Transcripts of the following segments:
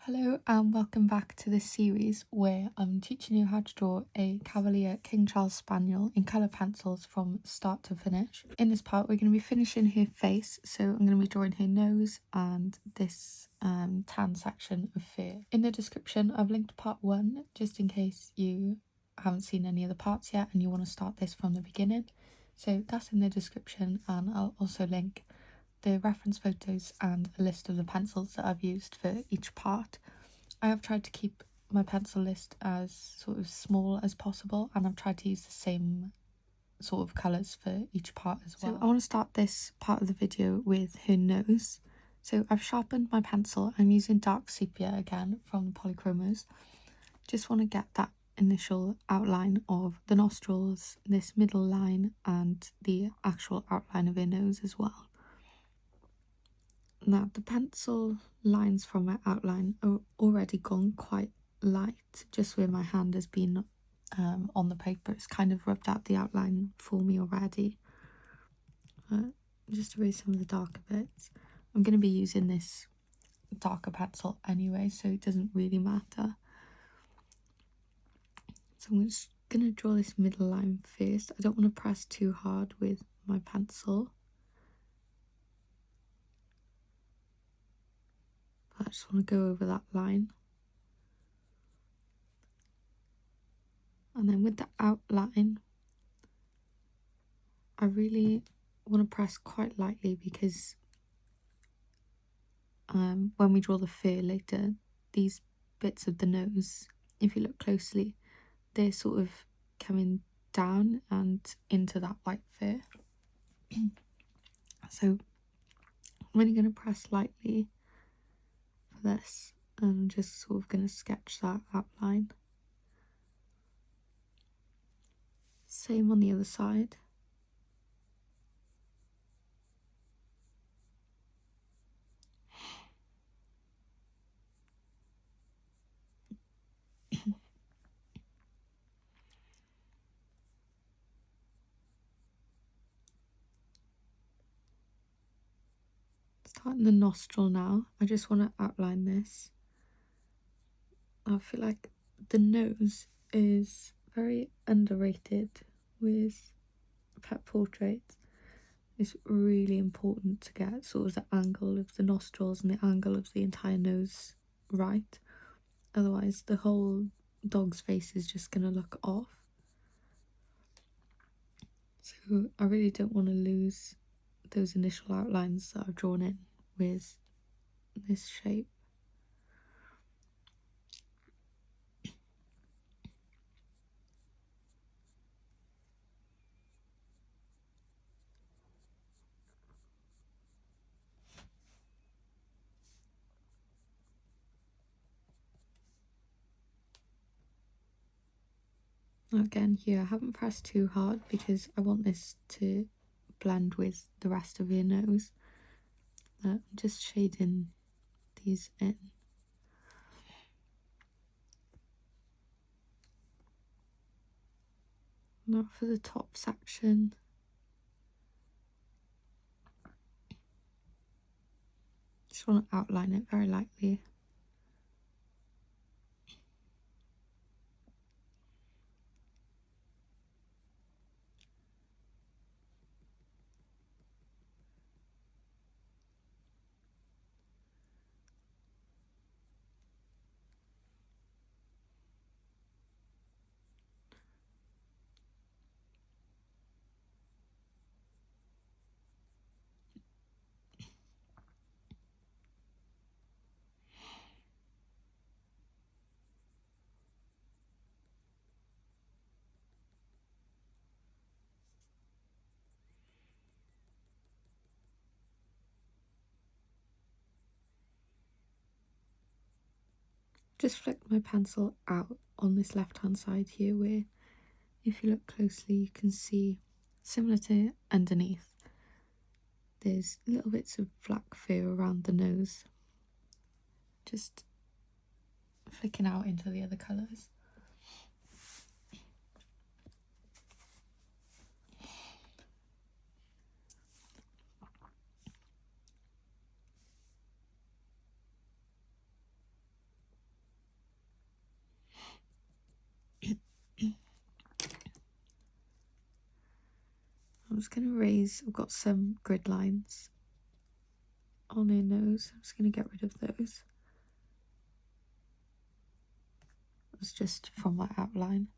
Hello and welcome back to this series where I'm teaching you how to draw a Cavalier King Charles Spaniel in colour pencils from start to finish. In this part we're going to be finishing her face, so I'm going to be drawing her nose and this tan section of fur. In the description I've linked part 1 just in case you haven't seen any of the parts yet and you want to start this from the beginning. So that's in the description, and I'll also link the reference photos and a list of the pencils that I've used for each part. I have tried to keep my pencil list as sort of small as possible, and I've tried to use the same sort of colours for each part as well. So I want to start this part of the video with her nose. So I've sharpened my pencil. I'm using dark sepia again from Polychromos. Just want to get that initial outline of the nostrils, this middle line, and the actual outline of her nose as well. Now the pencil lines from my outline are already gone quite light, just where my hand has been on the paper. It's kind of rubbed out the outline for me already. Just erase some of the darker bits. I'm going to be using this darker pencil anyway, so it doesn't really matter. So I'm just going to draw this middle line first. I don't want to press too hard with my pencil. I just want to go over that line. And then with the outline, I really want to press quite lightly because when we draw the fur later, these bits of the nose, if you look closely, they're sort of coming down and into that white fur. So I'm only going to press lightly for this, and I'm just sort of going to sketch that outline. Same on the other side. Starting the nostril now, I just want to outline this. I feel like the nose is very underrated with pet portraits. It's really important to get sort of the angle of the nostrils and the angle of the entire nose right. Otherwise the whole dog's face is just going to look off. So I really don't want to lose those initial outlines that I've drawn in with this shape. Again, here I haven't pressed too hard because I want this to blend with the rest of your nose. I'm just shading these in. Now for the top section. Just want to outline it very lightly. Just flicked my pencil out on this left hand side here, where if you look closely you can see, similar to underneath, there's little bits of black fur around the nose. Just flicking out into the other colours. I'm just going to raise, I've got some grid lines on her nose. I'm just going to get rid of those. It's just from my outline.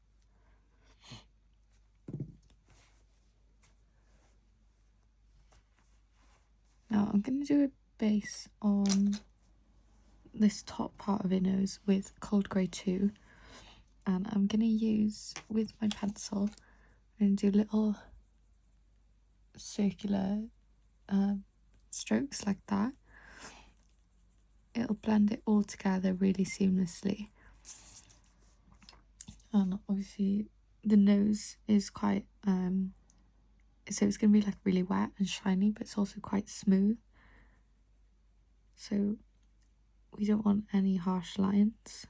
Now I'm going to do a base on this top part of her nose with Cold Grey 2. And I'm going to use, with my pencil, I'm going to do little circular strokes like that. It'll blend it all together really seamlessly. And obviously the nose is quite, so it's going to be like really wet and shiny, but it's also quite smooth. So we don't want any harsh lines.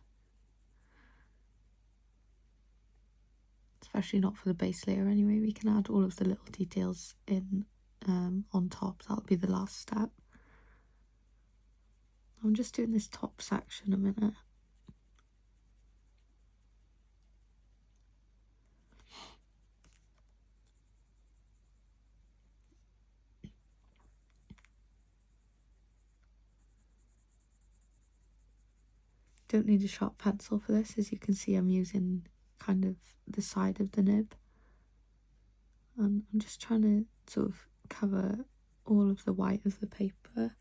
Especially not for the base layer anyway. We can add all of the little details in on top. That'll be the last step. I'm just doing this top section a minute. Don't need a sharp pencil for this. As you can see, I'm using kind of the side of the nib. And I'm just trying to sort of cover all of the white of the paper.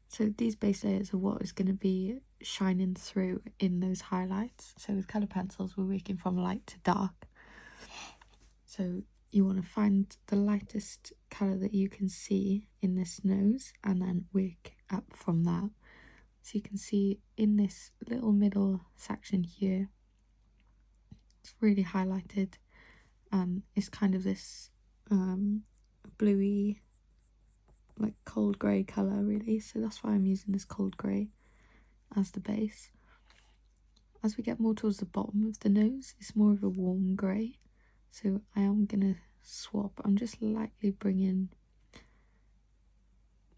So these base layers are what is going to be shining through in those highlights. So with colour pencils, we're working from light to dark. So you want to find the lightest colour that you can see in this nose and then work up from that. So you can see in this little middle section here, it's really highlighted. It's kind of this bluey, like cold grey colour really. So that's why I'm using this cold grey as the base. As we get more towards the bottom of the nose, it's more of a warm grey. So I am going to swap. I'm just lightly bringing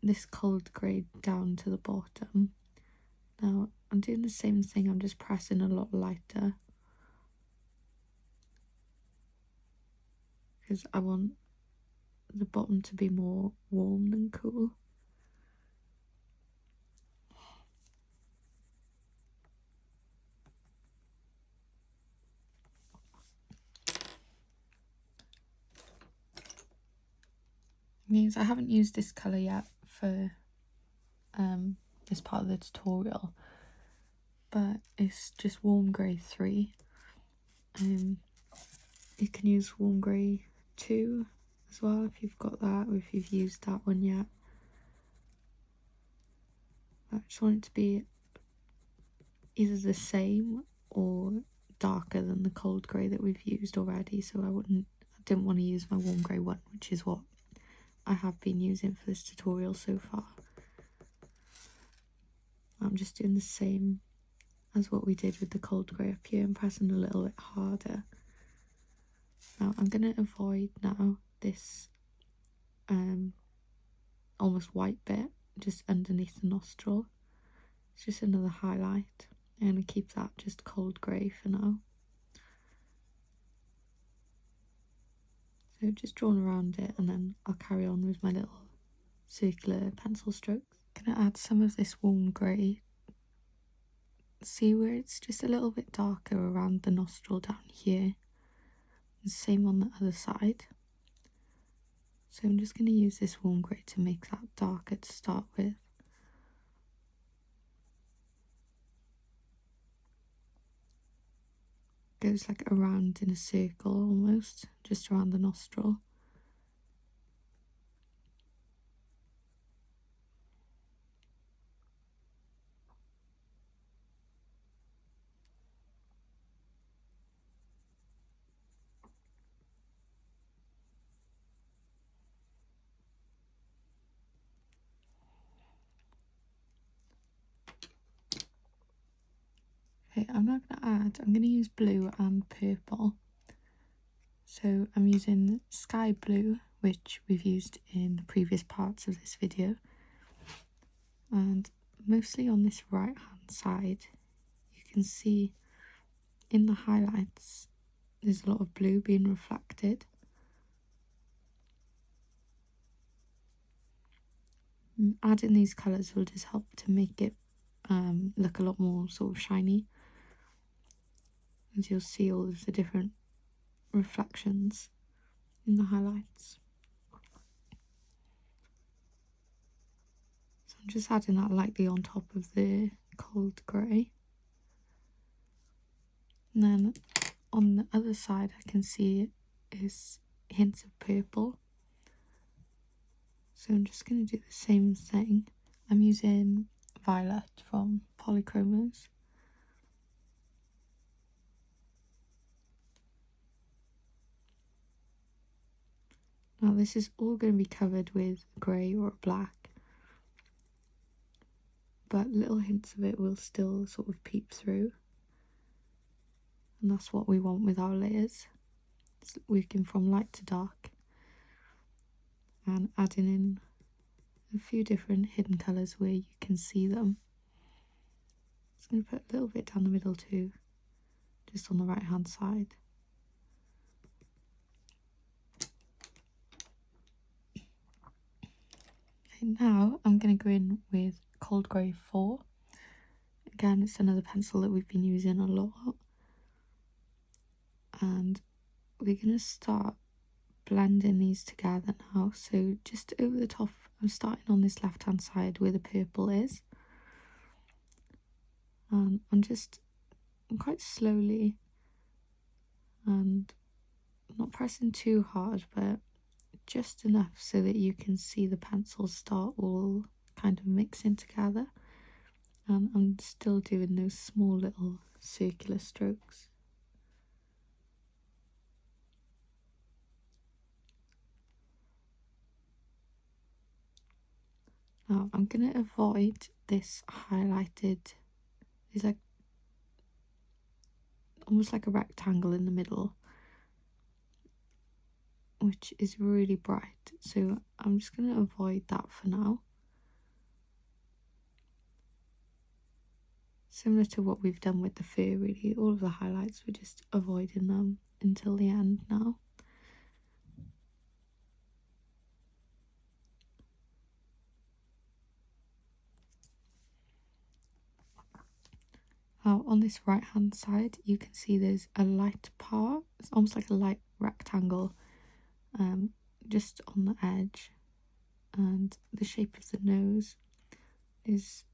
this cold grey down to the bottom. Now I'm doing the same thing, I'm just pressing a lot lighter. Because I want the bottom to be more warm than cool. Means I haven't used this colour yet for this part of the tutorial, but it's just warm grey 3. You can use warm grey 2 as well if you've got that, or if you've used that one yet. I just want it to be either the same or darker than the cold grey that we've used already, so I didn't want to use my warm grey one, which is what I have been using for this tutorial so far. I'm just doing the same as what we did with the cold grey up here. I'm pressing a little bit harder. Now I'm going to avoid now this almost white bit just underneath the nostril. It's just another highlight. I'm going to keep that just cold grey for now. So just drawn around it, and then I'll carry on with my little circular pencil strokes. I'm going to add some of this warm grey. See where it's just a little bit darker around the nostril down here. And same on the other side. So I'm just going to use this warm grey to make that darker to start with. Goes like around in a circle almost, just around the nostril. Okay, I'm not going to add, I'm going to use blue and purple. So I'm using sky blue, which we've used in the previous parts of this video. And mostly on this right hand hand side, you can see in the highlights there's a lot of blue being reflected. And adding these colours will just help to make it look a lot more sort of shiny, as you'll see all of the different reflections in the highlights. So I'm just adding that lightly on top of the cold grey. And then on the other side I can see is hints of purple. So I'm just going to do the same thing. I'm using Violet from Polychromos. Now this is all going to be covered with grey or black, but little hints of it will still sort of peep through, and that's what we want with our layers. It's working from light to dark and adding in a few different hidden colours where you can see them. Just going to put a little bit down the middle too, just on the right hand side. Okay, now I'm going to go in with Cold Grey 4. Again, it's another pencil that we've been using a lot. And we're going to start blending these together now. So just over the top, I'm starting on this left hand side where the purple is. I'm quite slowly and not pressing too hard, but just enough so that you can see the pencils start all kind of mixing together. And I'm still doing those small little circular strokes. Now I'm going to avoid this highlighted, it's like almost like a rectangle in the middle, which is really bright, so I'm just going to avoid that for now. Similar to what we've done with the fur, really, all of the highlights, we're just avoiding them until the end now. Now on this right hand side you can see there's a light part, it's almost like a light rectangle just on the edge, and the shape of the nose is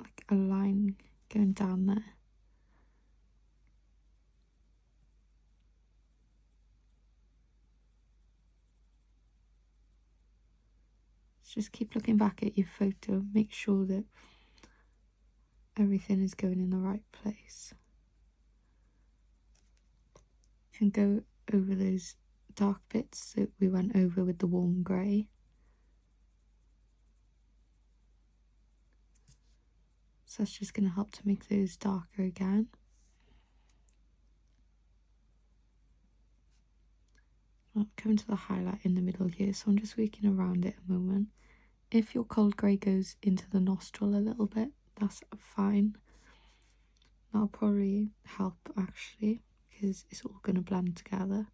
like a line going down there. So just keep looking back at your photo, make sure that everything is going in the right place. You can go over those dark bits that we went over with the warm grey. So that's just going to help to make those darker again. I'm coming to the highlight in the middle here, so I'm just working around it a moment. If your cold grey goes into the nostril a little bit, that's fine. That'll probably help actually, because it's all going to blend together.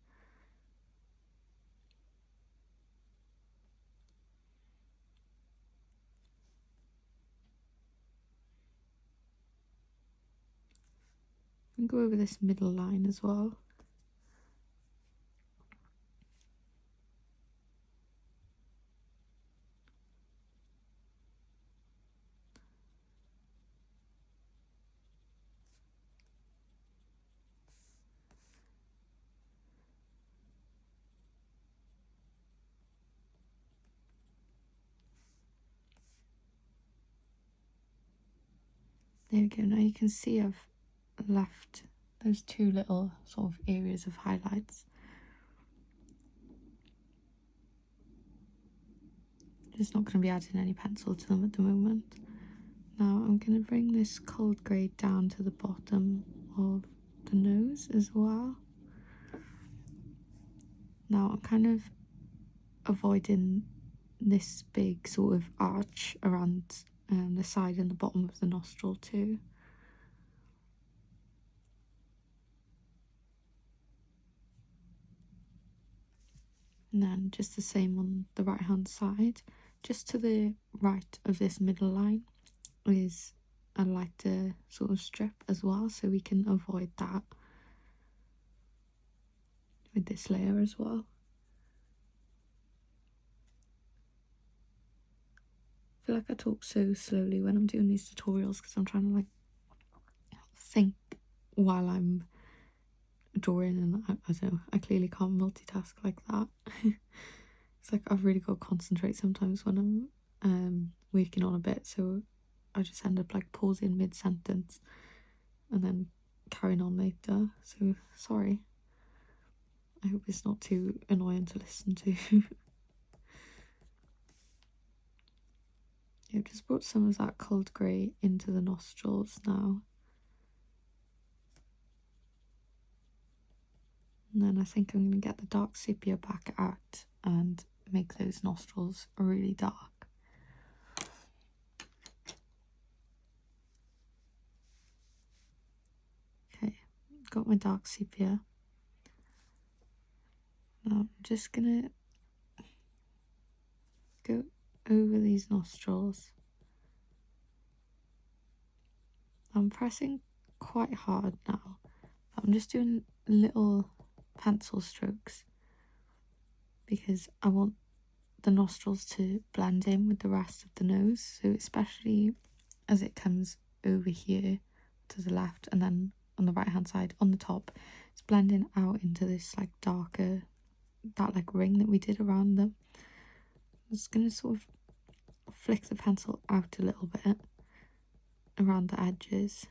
And go over this middle line as well. There we go, now you can see I've left those two little sort of areas of highlights. Just not going to be adding any pencil to them at the moment. Now I'm going to bring this cold grey down to the bottom of the nose as well. Now I'm kind of avoiding this big sort of arch around the side and the bottom of the nostril too. And then just the same on the right hand side. Just to the right of this middle line is a lighter sort of strip as well, so we can avoid that with this layer as well. I feel like I talk so slowly when I'm doing these tutorials because I'm trying to like think while I'm drawing, and I don't know, I clearly can't multitask like that. It's like I've really got to concentrate sometimes when I'm working on a bit, so I just end up like pausing mid-sentence and then carrying on later. So sorry. I hope it's not too annoying to listen to. I've just brought some of that cold grey into the nostrils now. And then I think I'm going to get the dark sepia back out and make those nostrils really dark. Okay, got my dark sepia. Now I'm just going to go over these nostrils. I'm pressing quite hard now. I'm just doing little pencil strokes because I want the nostrils to blend in with the rest of the nose, so especially as it comes over here to the left and then on the right hand side on the top, it's blending out into this like darker, that like ring that we did around them. I'm just going to sort of flick the pencil out a little bit around the edges.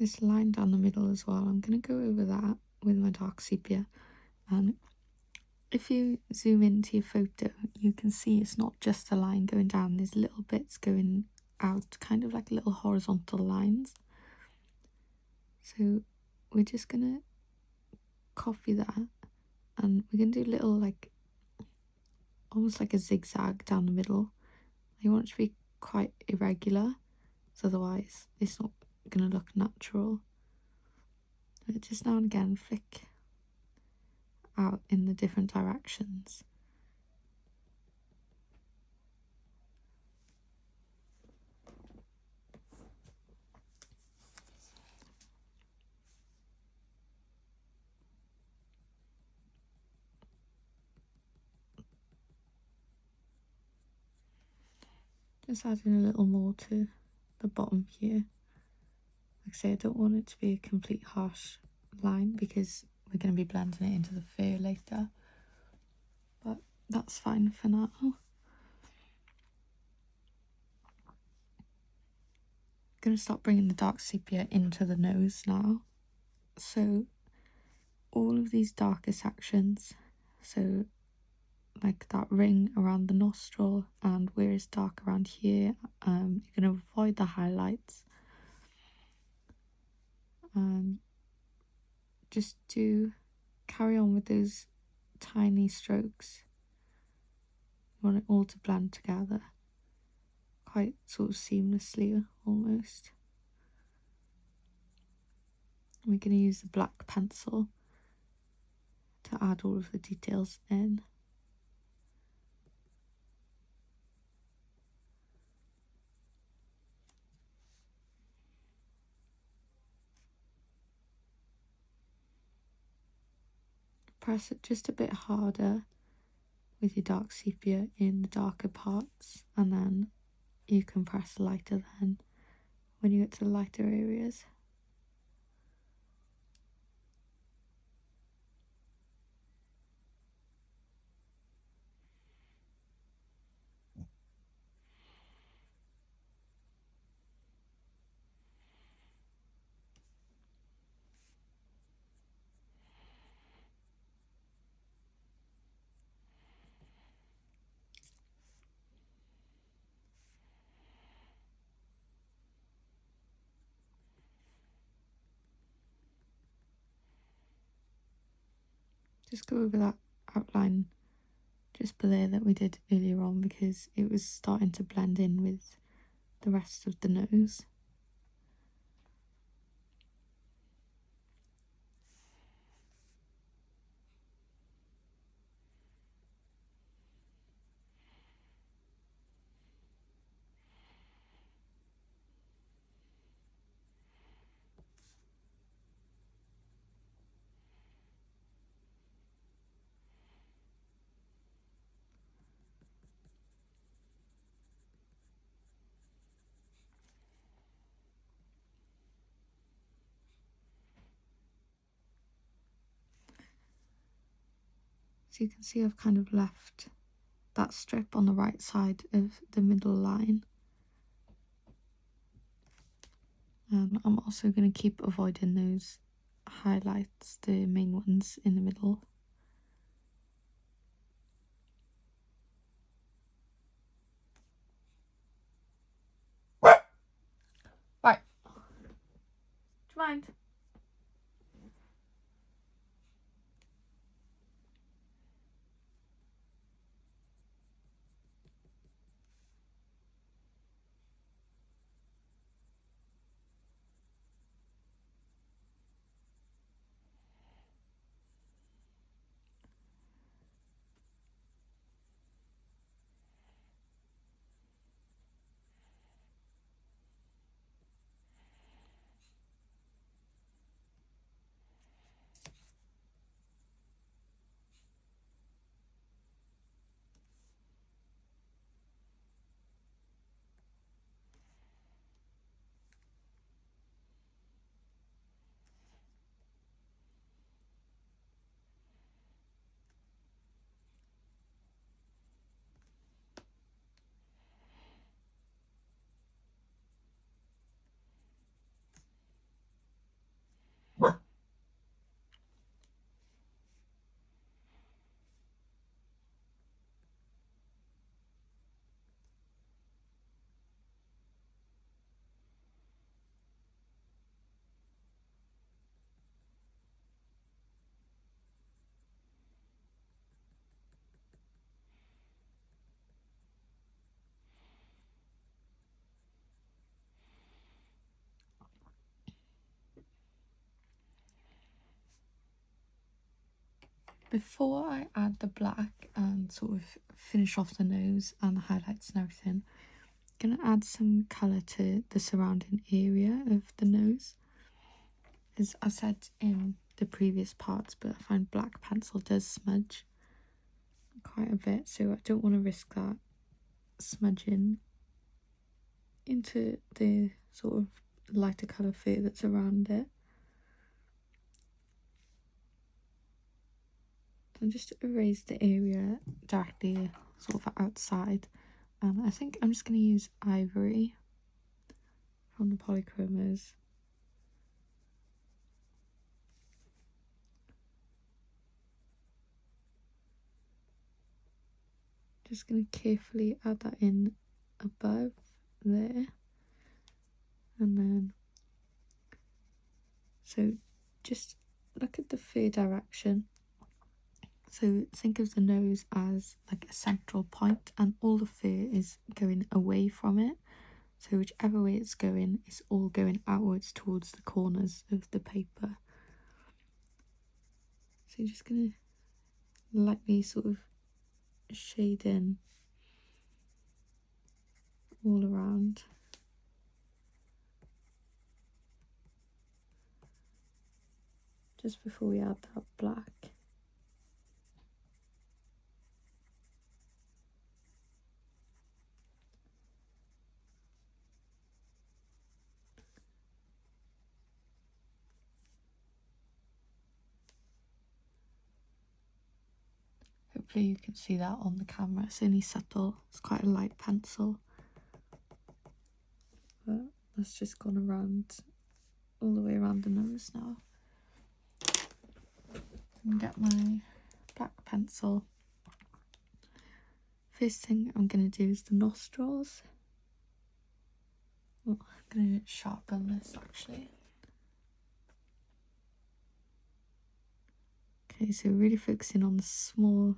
This line down the middle as well, I'm going to go over that with my dark sepia, and if you zoom into your photo you can see it's not just a line going down, there's little bits going out, kind of like little horizontal lines. So we're just going to copy that and we're going to do little like almost like a zigzag down the middle. You want it to be quite irregular, so otherwise it's not going to look natural. But just now and again flick out in the different directions. Just adding a little more to the bottom here. Like I say, I don't want it to be a complete harsh line because we're going to be blending it into the fur later, but that's fine for now. I'm going to start bringing the dark sepia into the nose now. So all of these darker sections, so like that ring around the nostril and where it's dark around here, you're going to avoid the highlights and just do carry on with those tiny strokes. You want it all to blend together quite sort of seamlessly almost. And we're going to use the black pencil to add all of the details in. Press it just a bit harder with your dark sepia in the darker parts, and then you can press lighter then when you get to the lighter areas. Just go over that outline just below that we did earlier on, because it was starting to blend in with the rest of the nose. So you can see I've kind of left that strip on the right side of the middle line. And I'm also going to keep avoiding those highlights, the main ones in the middle. Right. Do you mind? Before I add the black and sort of finish off the nose and the highlights and everything, I'm going to add some colour to the surrounding area of the nose. As I said in the previous parts, but I find black pencil does smudge quite a bit, so I don't want to risk that smudging into the sort of lighter colour fur that's around it. And just erase the area directly sort of outside, and I think I'm just going to use ivory from the polychromos. Just going to carefully add that in above there, and then so just look at the fur direction. So think of the nose as like a central point, and all the fur is going away from it. So whichever way it's going, it's all going outwards towards the corners of the paper. So you're just going to lightly sort of shade in all around. Just before we add that black. Hopefully you can see that on the camera. It's only subtle. It's quite a light pencil. But that's just gone around all the way around the nose now. And get my black pencil. First thing I'm going to do is the nostrils. Oh, I'm going to sharpen this actually. Okay, so really focusing on the small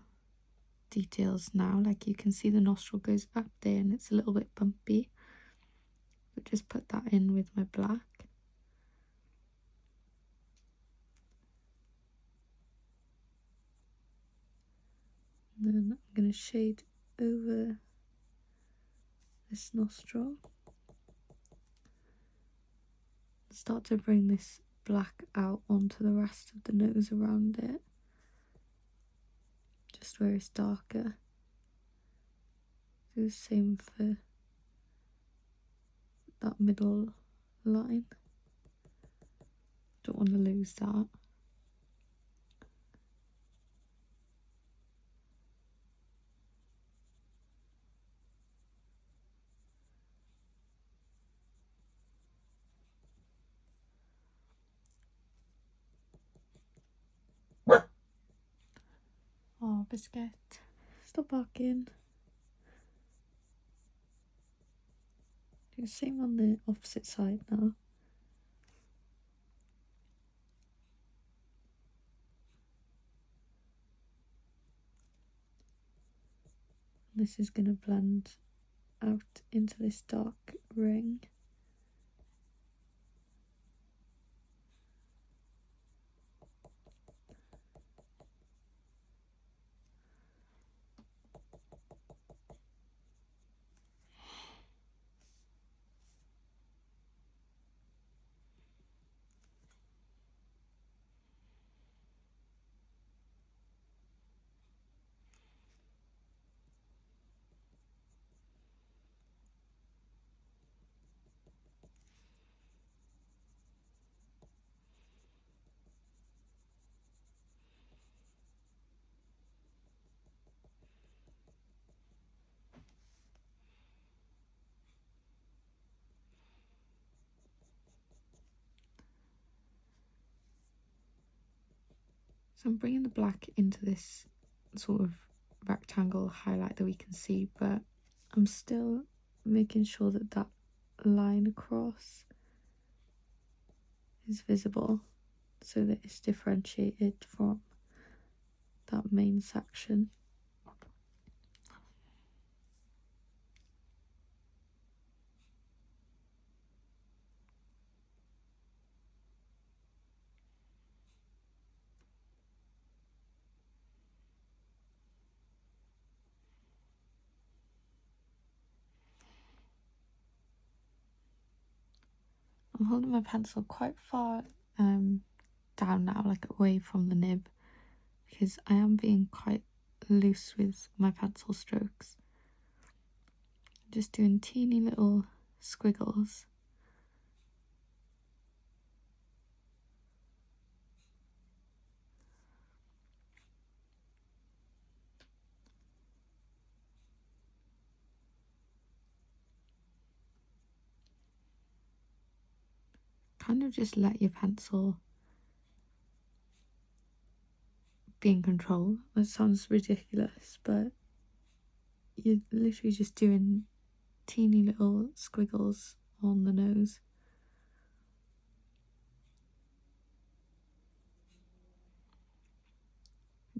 details now. Like you can see the nostril goes up there and it's a little bit bumpy. But just put that in with my black. And then I'm going to shade over this nostril. Start to bring this black out onto the rest of the nose around it. Just where it's darker. Do the same for that middle line. Don't want to lose that. Oh, Biscuit. Stop barking. Do the same on the opposite side now. This is going to blend out into this dark ring. So I'm bringing the black into this sort of rectangle highlight that we can see, but I'm still making sure that that line across is visible so that it's differentiated from that main section. I'm holding my pencil quite far down now, like away from the nib, because I am being quite loose with my pencil strokes. Just doing teeny little squiggles. Kind of just let your pencil be in control. That sounds ridiculous, but you're literally just doing teeny little squiggles on the nose.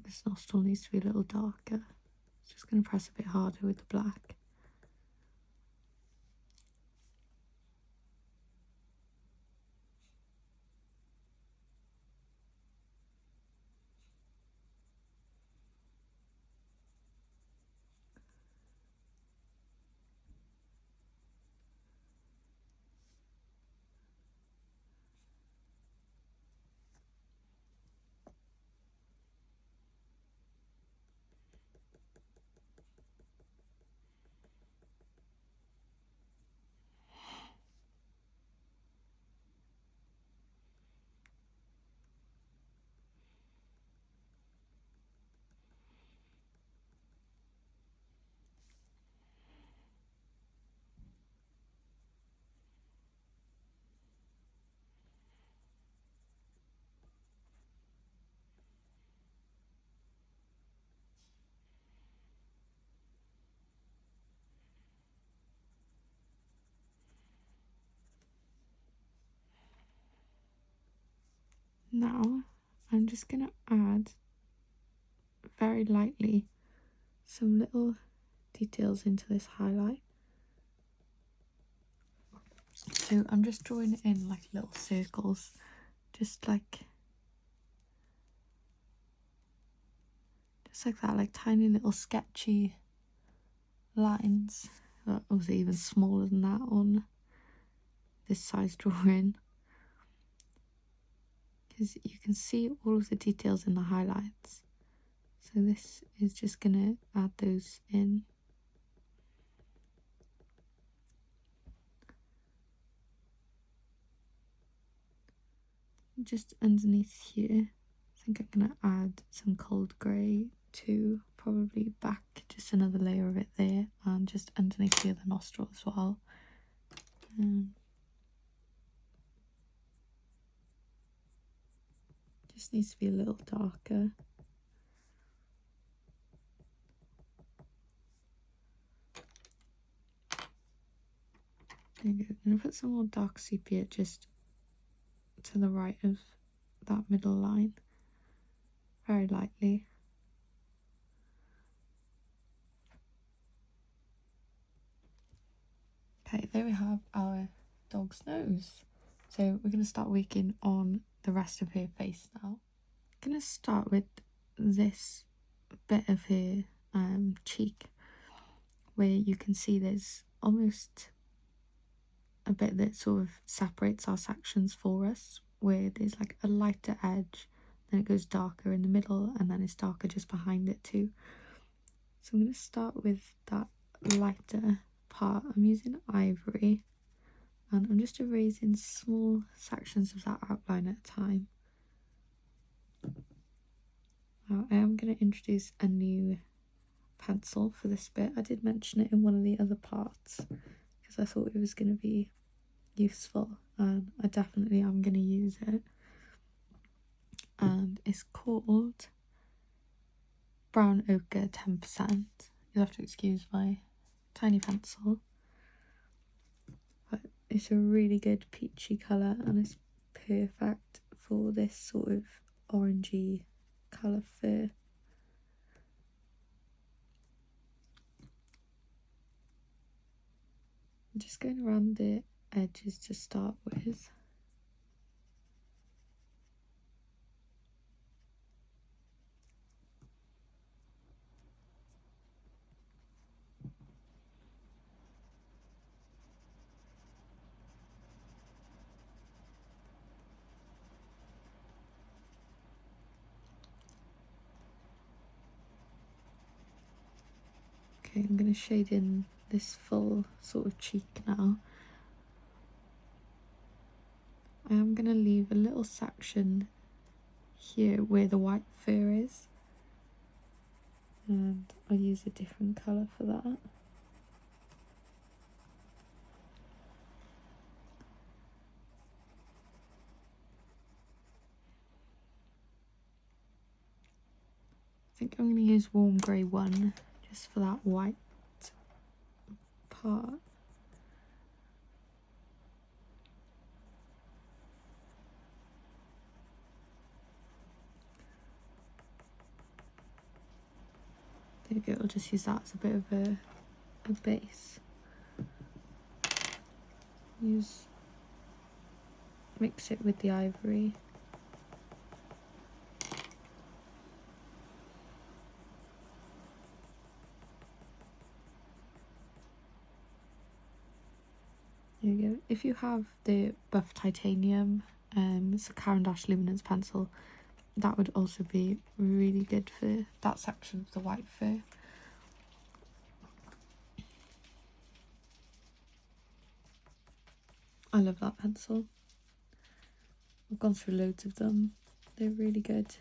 This nostril needs to be a little darker. Just going to press a bit harder with the black. Now I'm just going to add very lightly some little details into this highlight. So I'm just drawing it in like little circles, just like that, like tiny little sketchy lines. Obviously even smaller than that on this size drawing, because you can see all of the details in the highlights. So this is just going to add those in. Just underneath here, I think I'm going to add some cold grey to probably back just another layer of it there, and just underneath the other nostril as well. Just needs to be a little darker. There you go. I'm going to put some more dark sepia just to the right of that middle line, very lightly. Okay, there we have our dog's nose. So we're going to start working on the rest of her face now. I'm going to start with this bit of her cheek, where you can see there's almost a bit that sort of separates our sections for us, where there's like a lighter edge, then it goes darker in the middle, and then it's darker just behind it too. So I'm going to start with that lighter part. I'm using ivory, and I'm just erasing small sections of that outline at a time. Now I am going to introduce a new pencil for this bit. I did mention it in one of the other parts because I thought it was going to be useful, and I definitely am going to use it. And it's called Brown Ochre 10%. You'll have to excuse my tiny pencil, but it's a really good peachy colour, and it's perfect for this sort of orangey colour fur. I'm just going around the edges to start with. Okay, I'm going to shade in this full sort of cheek now. I am going to leave a little section here where the white fur is, and I'll use a different colour for that. I think I'm going to use warm grey 1 just for that white part. There we go, I'll just use that as a bit of a base. Mix it with the ivory. There you go. If you have the buff titanium, it's a Caran d'Ache luminance pencil, that would also be really good for that section of the white fur. I love that pencil. I've gone through loads of them. They're really good.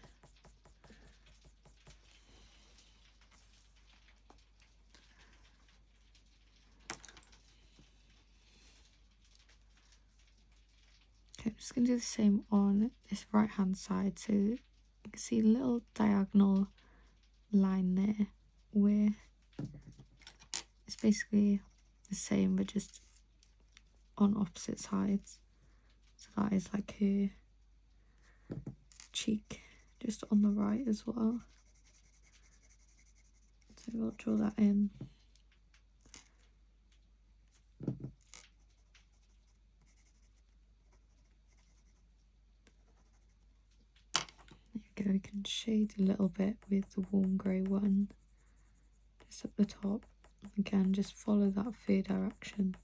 Okay, I'm just going to do the same on this right hand side. So you can see a little diagonal line there where it's basically the same but just on opposite sides. So that is like her cheek just on the right as well. So we'll draw that in. There we go, we can shade a little bit with the warm grey one just at the top. Again, just follow that fur direction.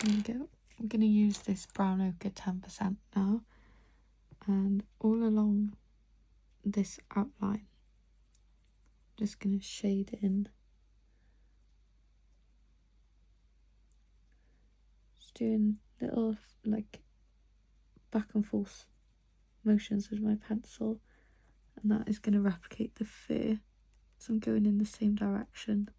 There we go. I'm going to use this brown ochre 10% now, and all along this outline, just going to shade in. Just doing little like back and forth motions with my pencil, and that is going to replicate the fur. So I'm going in the same direction,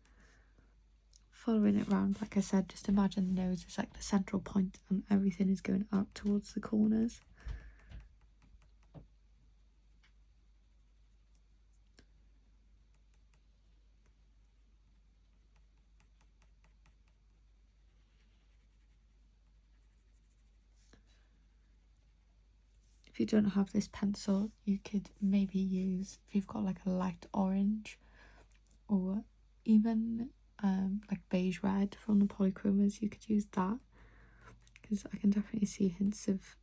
following it round. Like I said, just imagine the nose is like the central point and everything is going out towards the corners. If you don't have this pencil, you could maybe use, if you've got like a light orange or even like beige red from the polychromos, you could use that, because I can definitely see hints of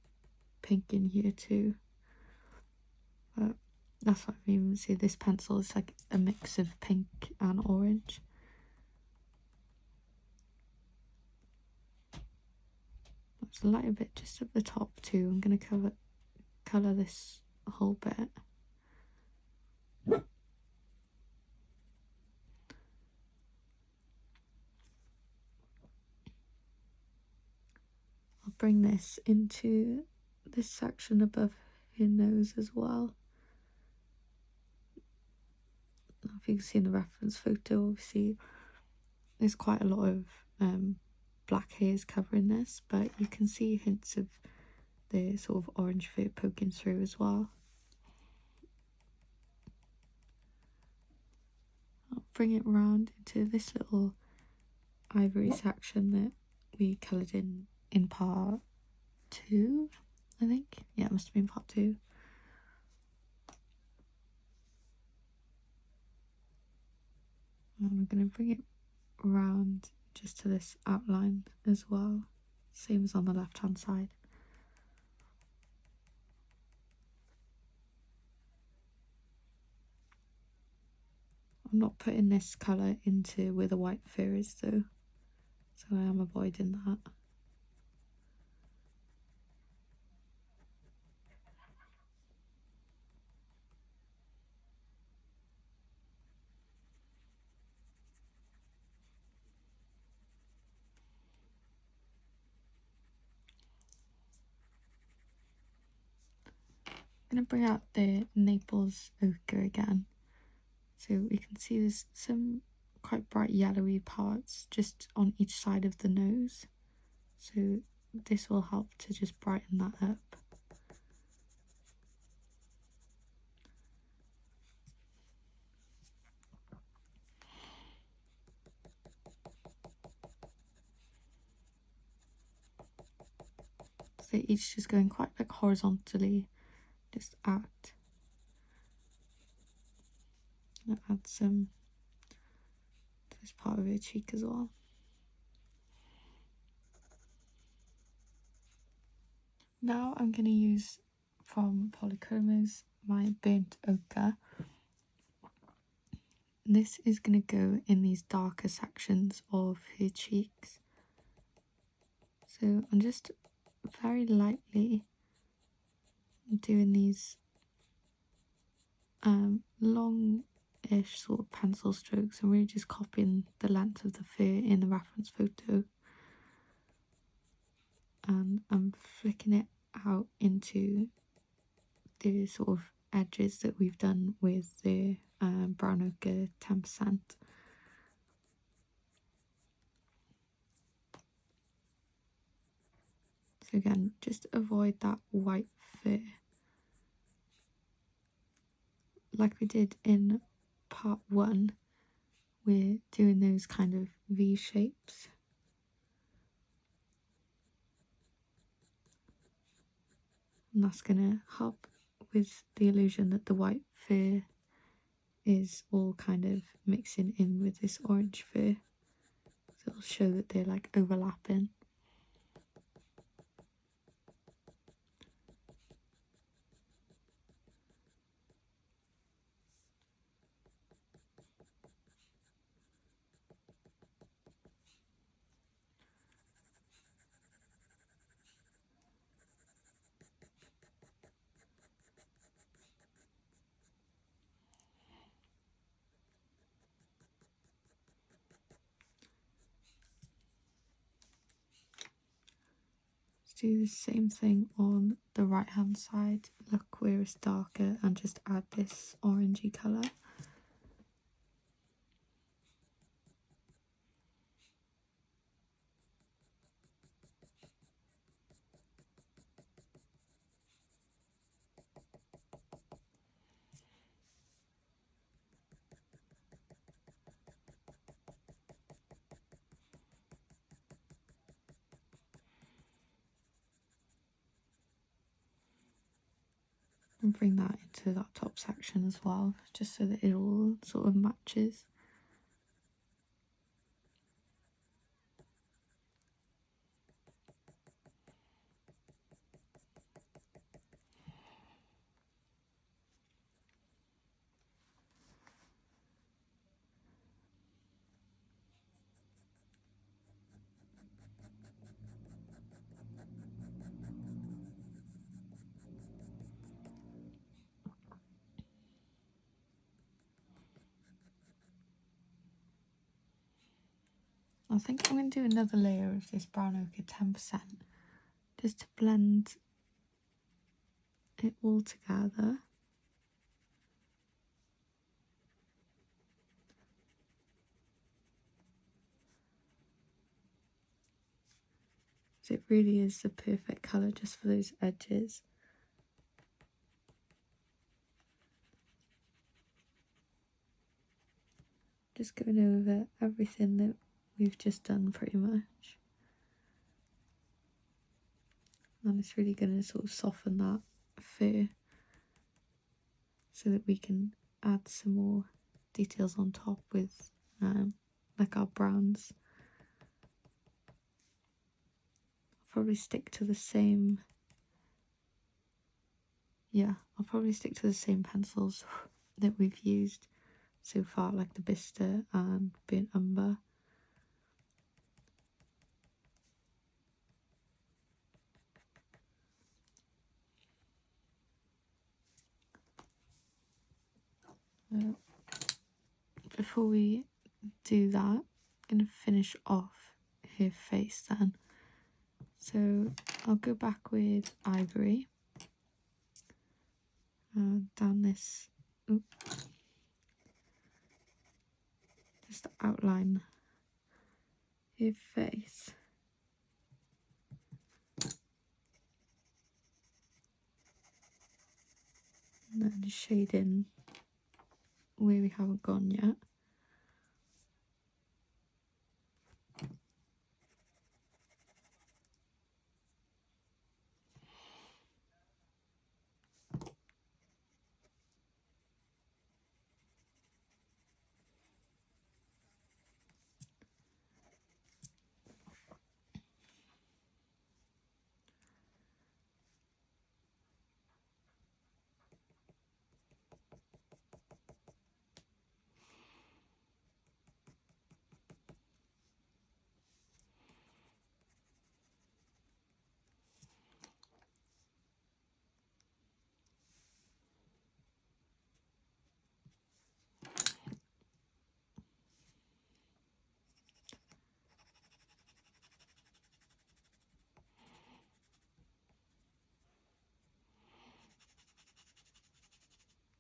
pink in here too. But that's what I mean. See, this pencil is like a mix of pink and orange. There's a lighter bit just at the top too. I'm going to colour this whole bit. I'll bring this into this section above your nose as well. If you can see in the reference photo, obviously there's quite a lot of black hairs covering this, but you can see hints of the sort of orange fur poking through as well. I'll bring it round into this little ivory section that we coloured in part 2, I think. Yeah, it must have been part 2. And I'm going to bring it round just to this outline as well, same as on the left hand side. I'm not putting this colour into where the white fur is though, so I am avoiding that. I'm going to bring out the Naples ochre again, so we can see there's some quite bright yellowy parts just on each side of the nose, so this will help to just brighten that up. So each just going quite like horizontally, just out. And add some to this part of your cheek as well. Now I'm going to use from Polychromos my burnt ochre. This is going to go in these darker sections of her cheeks. So I'm just very lightly doing these long-ish sort of pencil strokes. I'm really just copying the length of the fur in the reference photo, and I'm flicking it out into the sort of edges that we've done with the brown ochre 10%. So again, just avoid that white fur. like we did in part 1, we're doing those kind of V shapes. And that's going to help with the illusion that the white fur is all kind of mixing in with this orange fur. So it'll show that they're like overlapping. Do the same thing on the right hand side, look where it's darker and just add this orangey colour. And bring that into that top section as well, just so that it all sort of matches. I think I'm going to do another layer of this brown ochre 10% just to blend it all together. So it really is the perfect colour just for those edges. Just going over everything that we've just done pretty much. And it's really going to sort of soften that fur so that we can add some more details on top with like our browns. I'll probably stick to the same, I'll probably stick to the same pencils that we've used so far, like the Bista and Burnt Umber. Before we do that, I'm going to finish off her face then. So I'll go back with Ivory down this, just to outline her face. And then shade in where we haven't gone yet.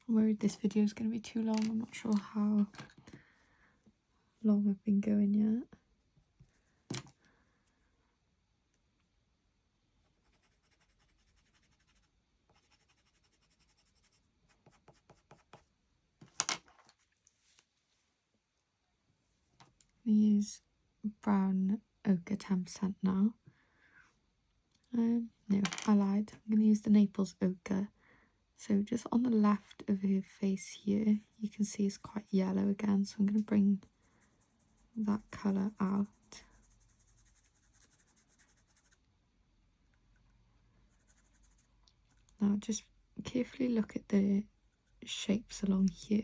I'm worried this video is going to be too long. I'm not sure how long I've been going yet. use brown ochre 10% now. No, I lied. I'm going to use the Naples ochre. So just on the left of her face here, you can see it's quite yellow again. So I'm going to bring that colour out. Now just carefully look at the shapes along here.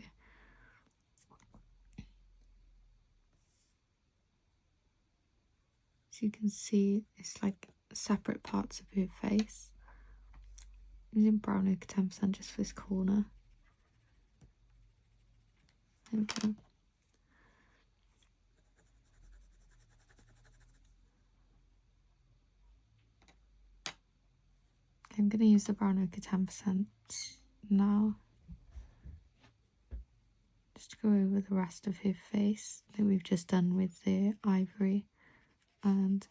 So you can see it's like separate parts of her face. Using brown ochre 10% just for this corner. There we go. I'm going to use the brown ochre 10% now, just to go over the rest of her face that we've just done with the ivory, and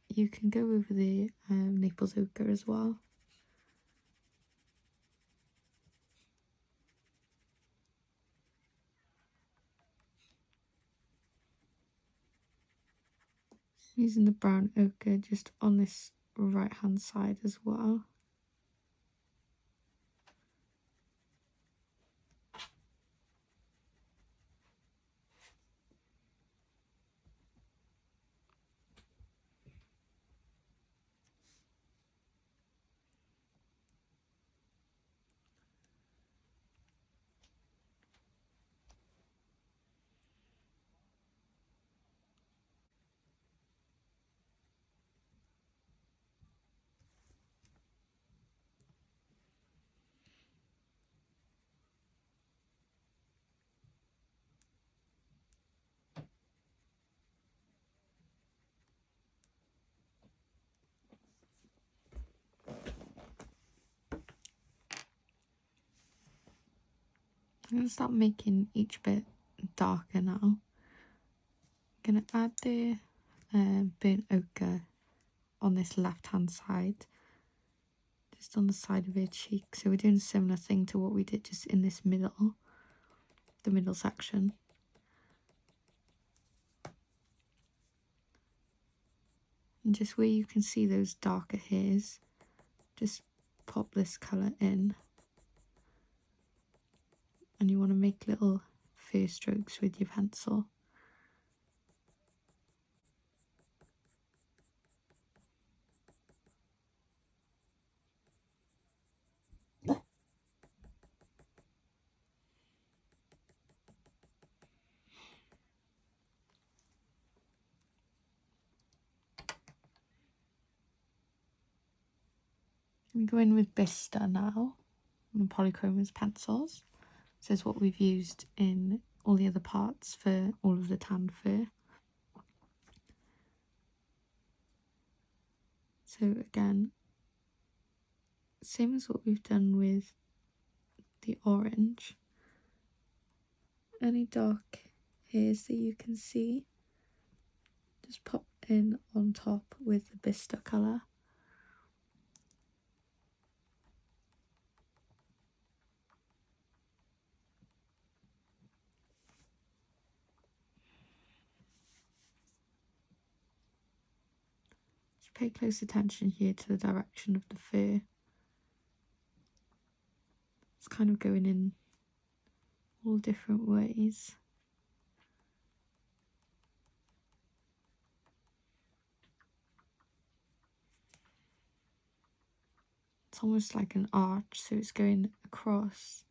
you can go over the Naples ochre as well. Using the brown ochre just on this right hand side as well. I'm going to start making each bit darker now. I'm going to add the burnt ochre on this left hand side, just on the side of her cheek. So we're doing a similar thing to what we did just in this middle, the middle section. And just where you can see those darker hairs, just pop this colour in. And you want to make little fur strokes with your pencil. We go in with Bista now, and polychromos pencils. This is what we've used in all the other parts for all of the tan fur. So again, same as what we've done with the orange. Any dark hairs that you can see, just pop in on top with the Bista colour. Just pay close attention here to the direction of the fur. It's kind of going in all different ways. It's almost like an arch, so it's going across,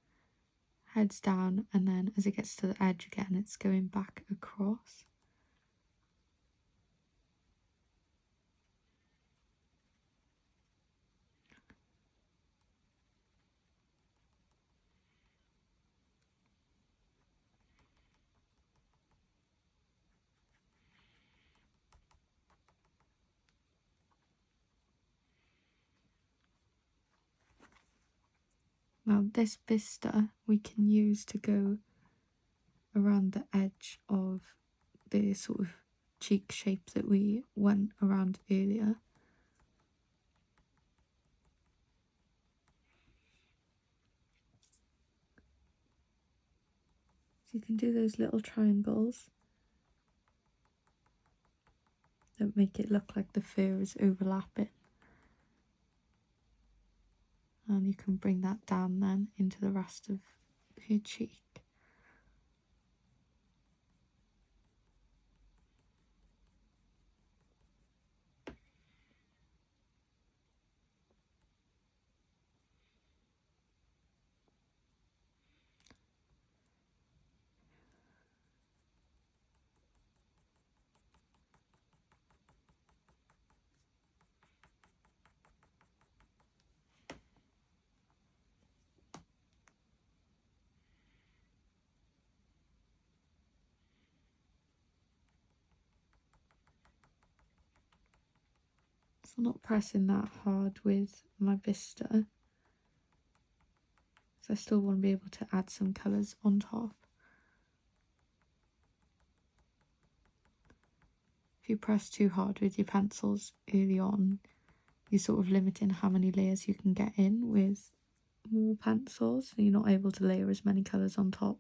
heads down, and then as it gets to the edge again, it's going back across. Now this Bista we can use to go around the edge of the sort of cheek shape that we went around earlier. So you can do those little triangles that make it look like the fur is overlapping. And you can bring that down then into the rest of her cheek. So I'm not pressing that hard with my Vista, so I still want to be able to add some colours on top. If you press too hard with your pencils early on, you're sort of limiting how many layers you can get in with more pencils, so you're not able to layer as many colours on top.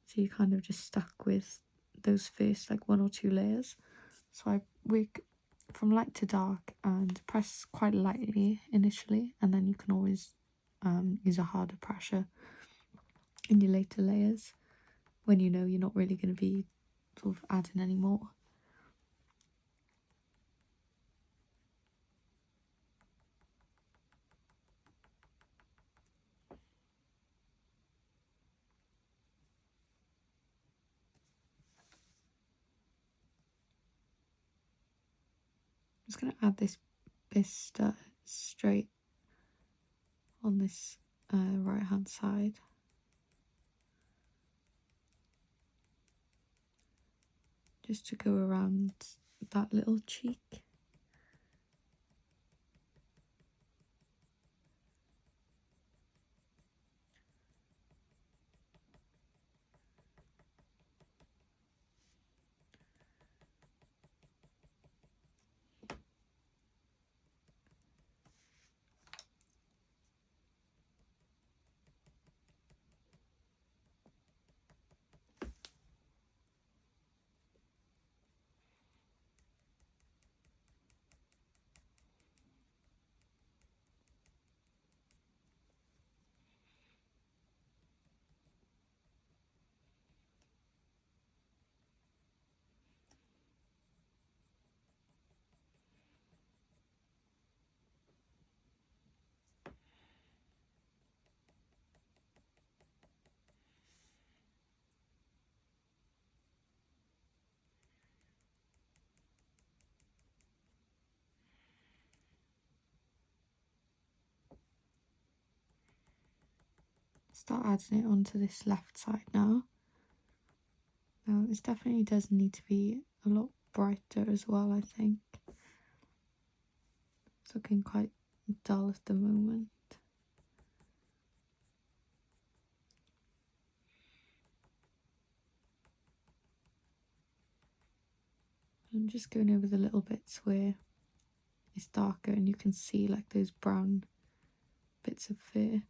So you're kind of just stuck with those first like 1 or 2 layers. So I work from light to dark and press quite lightly initially, and then you can always use a harder pressure in your later layers when you know you're not really going to be sort of adding any more. I'm just going to add this Vista straight on this right hand side. Just to go around that little cheek. Start adding it onto this left side now. Now this definitely does need to be a lot brighter as well, I think. It's looking quite dull at the moment. I'm just going over the little bits where it's darker and you can see like those brown bits of fur.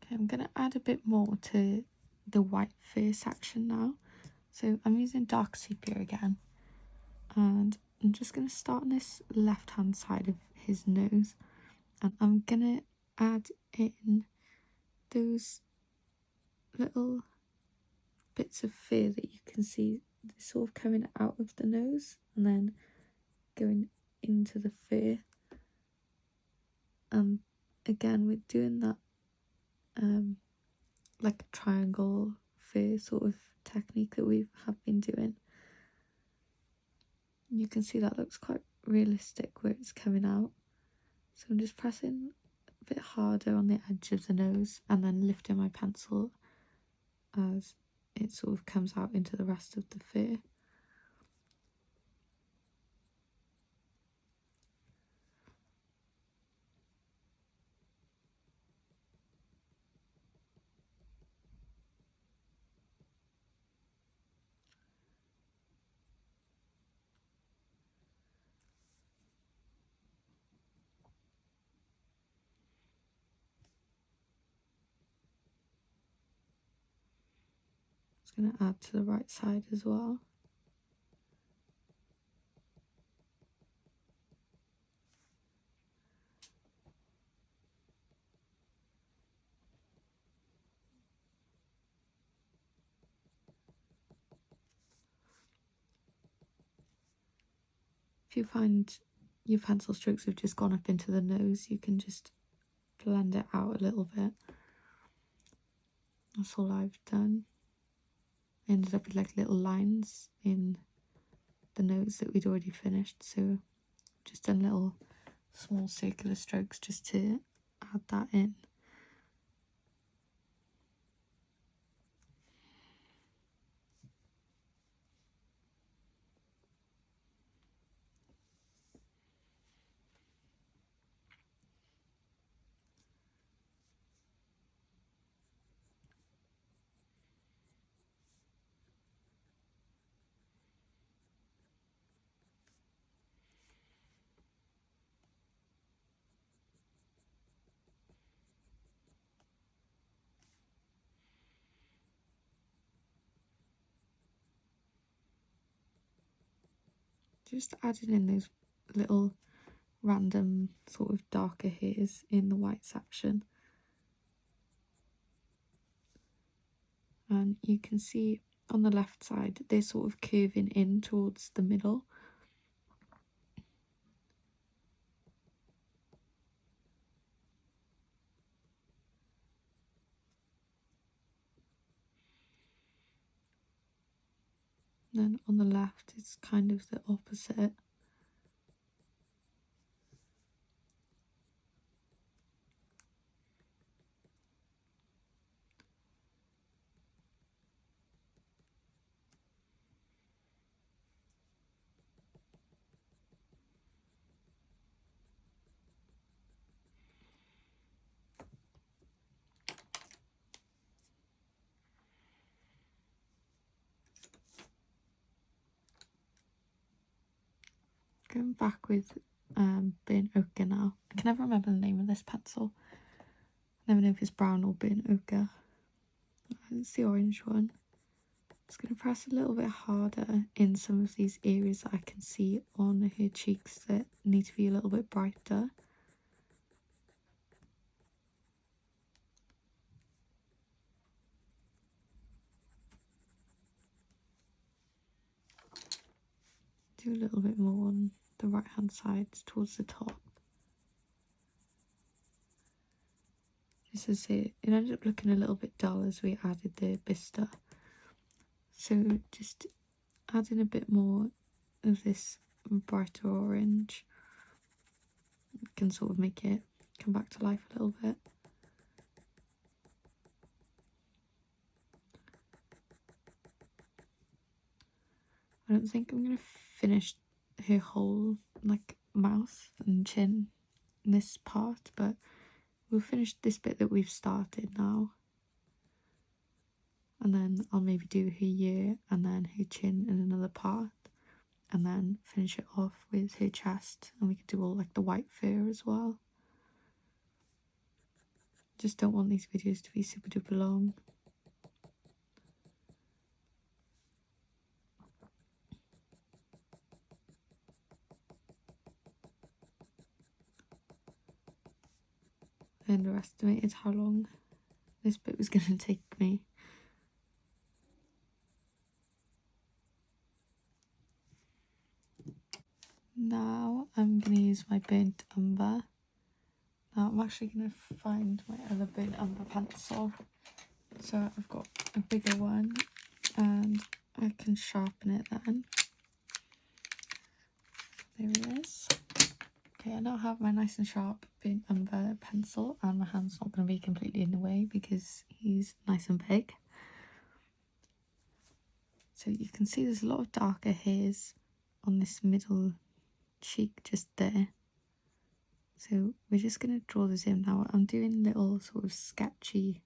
Okay, I'm going to add a bit more to the white fur section now. So I'm using dark sepia again, and I'm just going to start on this left hand side of his nose, and I'm going to add in those little bits of fur that you can see sort of coming out of the nose and then going into the fur. Again, we're doing that like a triangle fur sort of technique that we have been doing. You can see that looks quite realistic where it's coming out. So I'm just pressing a bit harder on the edge of the nose and then lifting my pencil as it sort of comes out into the rest of the fur. It's going to add to the right side as well. If you find your pencil strokes have just gone up into the nose, you can just blend it out a little bit. That's all I've done. I ended up with like little lines in the nose that we'd already finished, so just done little small circular strokes just to add that in. Just adding in those little random sort of darker hairs in the white section. And you can see on the left side they're sort of curving in towards the middle. And then on the left it's kind of the opposite. Going back with burnt ochre now. I can never remember the name of this pencil. I never know if it's brown or burnt ochre. It's the orange one. Just going to press a little bit harder in some of these areas that I can see on her cheeks that need to be a little bit brighter. Do a little bit more on the right hand side towards the top. Just as it ended up looking a little bit dull as we added the bistre. So just adding a bit more of this brighter orange can sort of make it come back to life a little bit. I don't think I'm going to finish her whole like mouth and chin in this part, but we'll finish this bit that we've started now. And then I'll maybe do her ear and then her chin in another part, and then finish it off with her chest, and we could do all like the white fur as well. Just don't want these videos to be super duper long. I underestimated how long this bit was going to take me. Now I'm going to use my burnt umber. Now I'm actually going to find my other burnt umber pencil. So I've got a bigger one and I can sharpen it then. There it is. Okay, I now have my nice and sharp burnt umber pencil, and my hand's not going to be completely in the way because he's nice and big. So you can see there's a lot of darker hairs on this middle cheek just there. So we're just going to draw this in now. I'm doing little sort of sketchy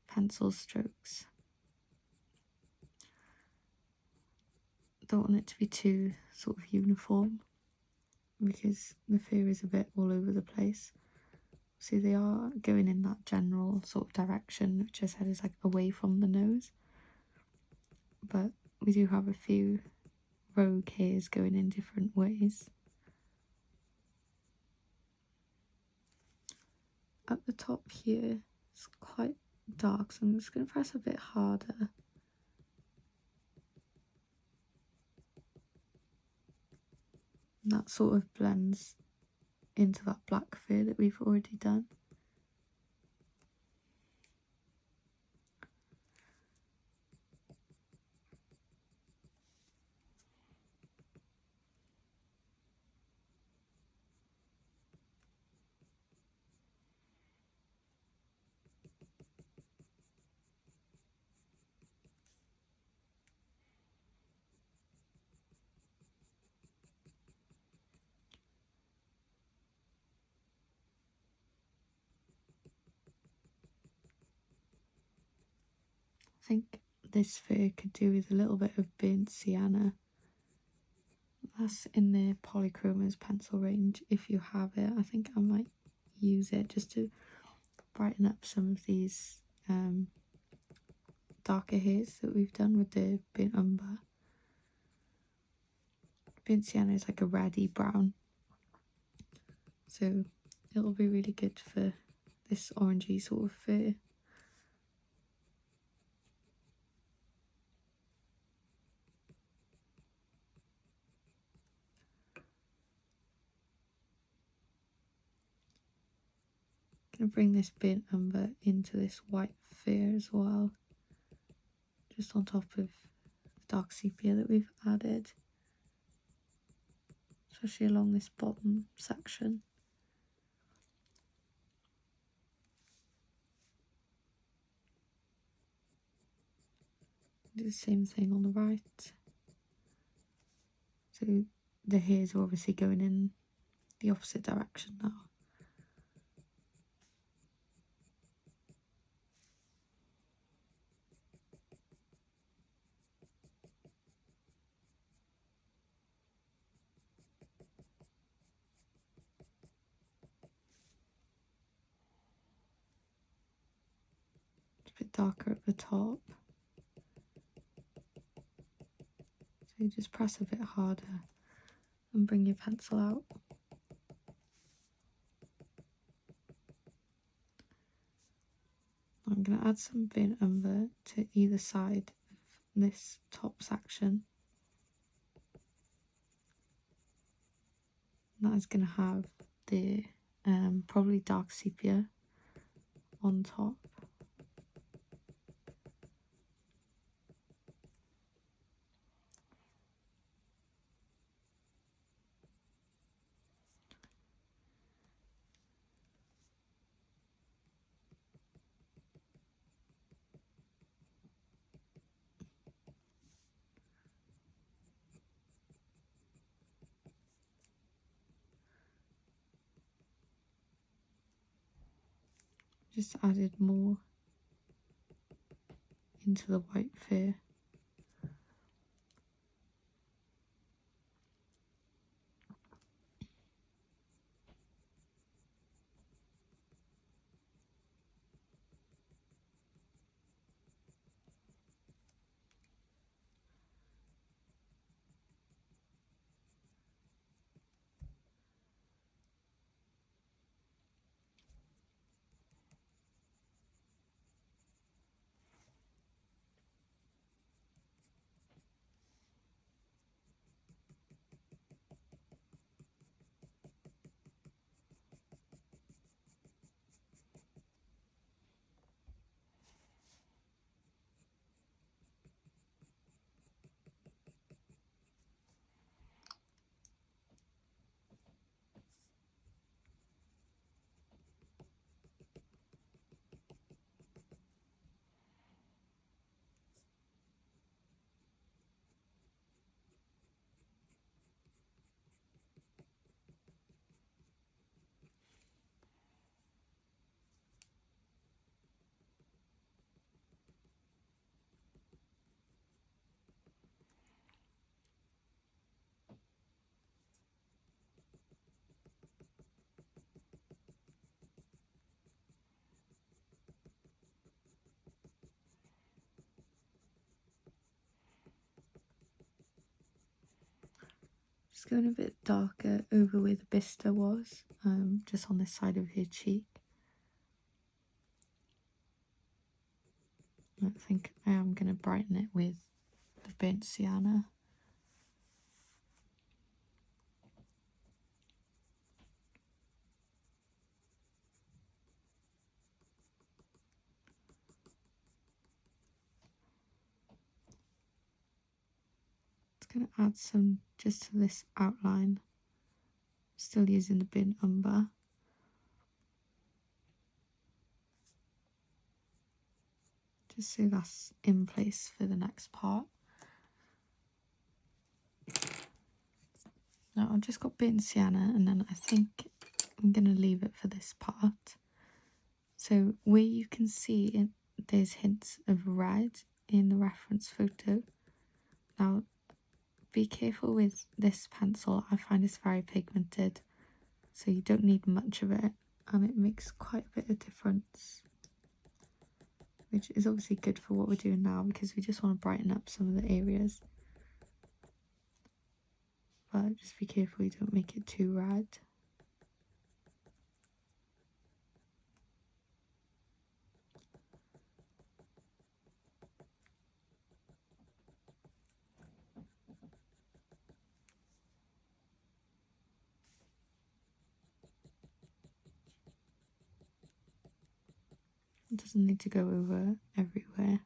pencil strokes. Don't want it to be too sort of uniform because the fur is a bit all over the place. So they are going in that general sort of direction, which I said is like away from the nose. But we do have a few rogue hairs going in different ways. At the top here, it's quite dark, so I'm just going to press a bit harder. And that sort of blends into that black fur that we've already done. I think this fur could do with a little bit of burnt sienna. That's in the Polychromos pencil range. If you have it, I think I might use it just to brighten up some of these darker hairs that we've done with the burnt umber. Burnt sienna is like a reddy brown, so it'll be really good for this orangey sort of fur. Gonna bring this burnt umber into this white fur as well, just on top of the dark sepia that we've added, especially along this bottom section. Do the same thing on the right. So the hairs are obviously going in the opposite direction now. It's a bit darker at the top. So you just press a bit harder and bring your pencil out. I'm going to add some burnt umber to either side of this top section. And that is going to have the probably dark sepia on top. Just added more into the white fur. Just going a bit darker over where the bistre was, just on this side of her cheek. I think I am going to brighten it with the burnt sienna. Just going to add some just to this outline, still using the burnt umber. Just so that's in place for the next part. Now I've just got burnt sienna, and then I think I'm going to leave it for this part. So where you can see it, there's hints of red in the reference photo. Now be careful with this pencil, I find it's very pigmented, so you don't need much of it, and it makes quite a bit of difference, which is obviously good for what we're doing now because we just want to brighten up some of the areas. But just be careful you don't make it too red. It doesn't need to go over everywhere.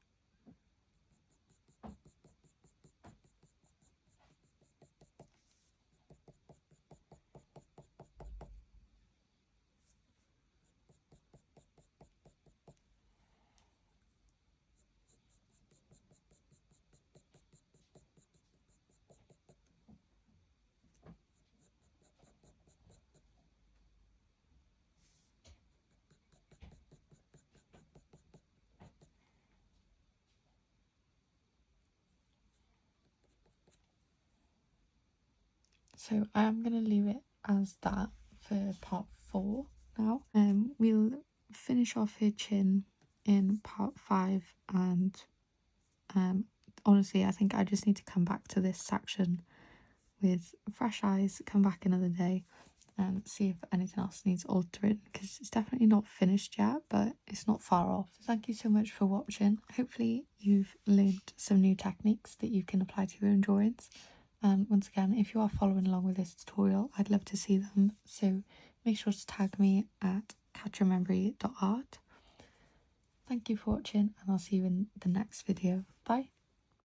So I am going to leave it as that for part 4 now. We'll finish off her chin in part 5, and honestly I think I just need to come back to this section with fresh eyes, come back another day and see if anything else needs altering, because it's definitely not finished yet, but it's not far off. So thank you so much for watching. Hopefully you've learned some new techniques that you can apply to your own drawings. And once again, if you are following along with this tutorial, I'd love to see them, so make sure to tag me at catchyourmemory.art. Thank you for watching, and I'll see you in the next video. Bye.